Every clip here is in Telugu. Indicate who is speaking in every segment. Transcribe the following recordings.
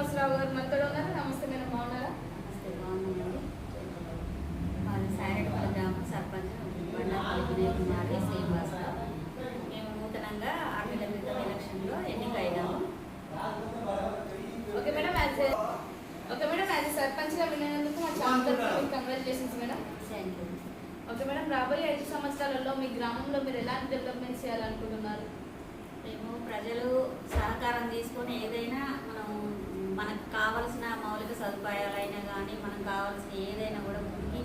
Speaker 1: శ్రీనివాసరావు గారు మనతో ఉన్నారు. నమస్తే మేడం, బాగున్నారా?
Speaker 2: నమస్తే, బాగున్నామండి. మాది సారెడ్పల్లి గ్రామం సర్పంచ్ బండాపల్లి కుమారి శ్రీనివాసరావు. మేము నూతనంగా 6 నెలల క్రితం ఎలక్షన్లో ఎన్నికయ్యాము.
Speaker 1: ఓకే మేడం, యాజ్ సర్పంచ్గా విన్నందుకు మా ఛానల్ తరఫున congratulations madam.
Speaker 2: Thank you.
Speaker 1: Okay madam, రాబోయే 5 సంవత్సరాలలో మీ గ్రామంలో మీరు ఎలాంటి డెవలప్మెంట్ చేయాలనుకుంటున్నారు?
Speaker 2: మేము ప్రజలు సహకారం తీసుకొని ఏదైనా మనకు కావాల్సిన మౌలిక సదుపాయాలైనా కానీ మనకు కావాల్సిన ఏదైనా కూడా ముందుకి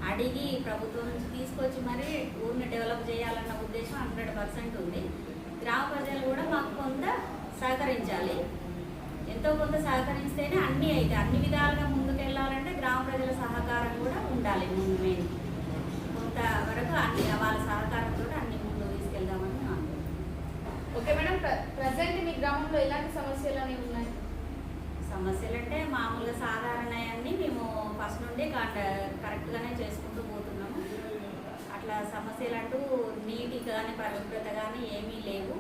Speaker 2: అడిగి ప్రభుత్వం నుంచి తీసుకొచ్చి మరి ఊరిని డెవలప్ చేయాలన్న ఉద్దేశం 100% ఉంది. గ్రామ ప్రజలు కూడా మాకు కొంత సహకరించాలి. ఎంతో కొంత సహకరిస్తేనే అన్నీ అయితే అన్ని విధాలుగా ముందుకు వెళ్ళాలంటే గ్రామ ప్రజల సహకారం కూడా ఉండాలి. ముందు మెయిన్ కొంతవరకు అన్ని వాళ్ళ సహకారంతో అన్ని ముందు తీసుకెళ్దామని నేను అనుకుంటున్నాను.
Speaker 1: ఓకే మేడం, ప్రజెంట్ మీ గ్రామంలో ఎలాంటి సమస్యలు అనేవి ఉన్నాయి?
Speaker 2: సమస్యలు అంటే మామూలుగా సాధారణాన్ని మేము ఫస్ట్ నుండి కరెక్ట్గానే చేసుకుంటూ పోతున్నాము. అట్లా సమస్యలు అంటూ నీటి కానీ పరిశుభ్రత కానీ ఏమీ లేవు.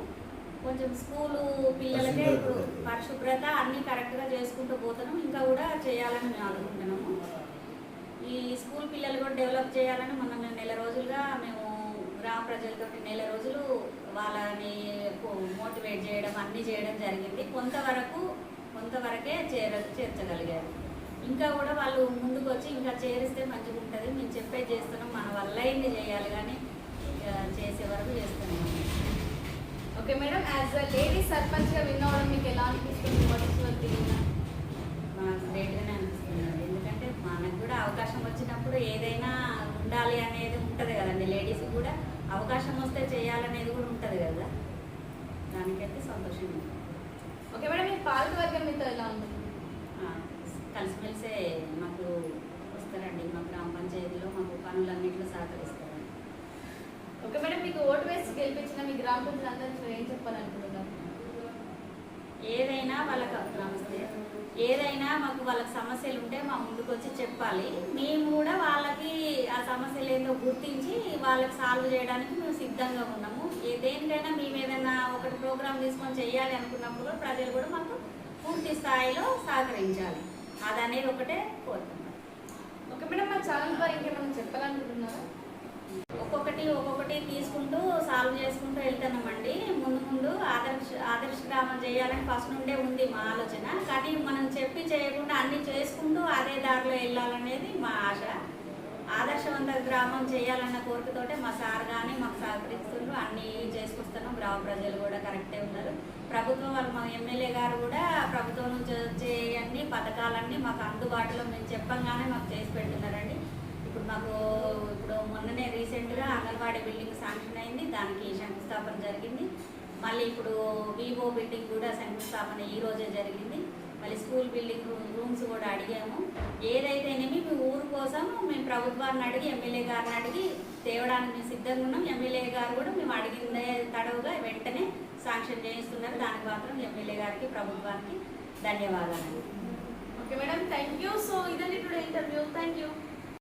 Speaker 2: కొంచెం స్కూలు పిల్లలకే పరిశుభ్రత అన్నీ కరెక్ట్గా చేసుకుంటూ పోతున్నాం. ఇంకా కూడా చేయాలని మేము అనుకుంటున్నాము. ఈ స్కూల్ పిల్లలు కూడా డెవలప్ చేయాలని మనం నెల రోజులుగా మేము గ్రామ ప్రజలతో నెల రోజులు వాళ్ళని మోటివేట్ చేయడం అన్నీ చేయడం జరిగింది. కొంతవరకే చేర్చగలిగారు. ఇంకా కూడా వాళ్ళు ముందుకు వచ్చి ఇంకా చేరిస్తే మంచిగా ఉంటుంది. మేము చెప్పేది చేస్తున్నాం, మన వల్ల అయింది చేయాలి కానీ చేసే వరకు చేస్తున్నాం.
Speaker 1: Okay madam, as a lady సర్పంచ్గా విన్ అవ్వడం మీకు ఎలా అనిపిస్తుంది?
Speaker 2: మాకు గ్రేట్గానే అనిపిస్తుంది. ఎందుకంటే మనకు కూడా అవకాశం వచ్చినప్పుడు ఏదైనా ఉండాలి అనేది ఉంటుంది కదండి. లేడీస్కి కూడా అవకాశం వస్తే చేయాలనేది కూడా ఉంటుంది కదా, దానికైతే సంతోషంగా.
Speaker 1: ఓకే మేడం, మీ పాలక వర్గం మీతో ఎలా ఉంది?
Speaker 2: కలిసిమెలిసే మాకు వస్తారండి. మా గ్రామ పంచాయతీలో మాకు పనులన్నింటిలో సహకరిస్తారండి.
Speaker 1: ఓకే మేడం, మీకు ఓటు వేసి గెలిపించిన మీ గ్రామ ప్రజలందరికీ ఏం చెప్పాలనుకుంటున్నారు?
Speaker 2: ఏదైనా మాకు వాళ్ళకి సమస్యలు ఉంటే మా ముందుకు వచ్చి చెప్పాలి. మేము కూడా వాళ్ళకి ఆ సమస్యలు ఏందో గుర్తించి వాళ్ళకి సాల్వ్ చేయడానికి మేము సిద్ధంగా ఉన్నాము. దేనికైనా మేము ఏదైనా ఒకటి ప్రోగ్రామ్ తీసుకొని చెయ్యాలి అనుకున్నప్పుడు ప్రజలు కూడా మాకు పూర్తి స్థాయిలో సహకరించాలి. అది అనేది ఒకటే కోరుతున్నాం.
Speaker 1: ఓకే మేడం, మా ఛానల్ ద్వారా ఇంకేమైనా చెప్పాలనుకుంటున్నారా?
Speaker 2: ఒక్కొక్కటి తీసుకుంటూ సాల్వ్ చేసుకుంటూ వెళ్తున్నామండి. ముందు ఆదర్శ గ్రామం చేయాలని ఫస్ట్ నుండే ఉంది మా ఆలోచన. కానీ మనం చెప్పి చేయకుండా అన్నీ చేసుకుంటూ అదే దారిలో వెళ్ళాలనేది మా ఆశ. ఆదర్శవంత గ్రామం చేయాలన్న కోరికతోటే మా సార్ కానీ మాకు సహకరిస్తున్నారు. అన్నీ చేసుకొస్తున్నాం. గ్రామ ప్రజలు కూడా కరెక్టే ఉన్నారు. ప్రభుత్వం వాళ్ళు మా ఎమ్మెల్యే గారు కూడా ప్రభుత్వం నుంచి వచ్చే అన్ని పథకాలన్నీ మాకు అందుబాటులో మేము చెప్పంగానే మాకు చేసి పెడుతున్నారండి. ఇప్పుడు మొన్ననే రీసెంట్గా అంగన్వాడీ బిల్డింగ్ శాంక్షన్ అయింది. దానికి శంకుస్థాపన జరిగింది. మళ్ళీ ఇప్పుడు వివో బిల్డింగ్ కూడా శంకుస్థాపన ఈ రోజే జరిగింది. మళ్ళీ స్కూల్ బిల్డింగ్ రూమ్స్ కూడా అడిగాము. ఏదైతేనేమి మీ ఊరు కోసం మేము ప్రభుత్వాన్ని అడిగి ఎమ్మెల్యే గారిని అడిగి తేవడానికి మేము సిద్ధంగా ఉన్నాం. ఎమ్మెల్యే గారు కూడా మేము అడిగిందే తడవుగా వెంటనే శాంక్షన్ చేయిస్తున్నారు. దానికి మాత్రం ఎమ్మెల్యే గారికి ప్రభుత్వానికి ధన్యవాదాలు.
Speaker 1: Okay madam, thank you. So ఇదండి టుడే ఇంటర్వ్యూ. Thank you.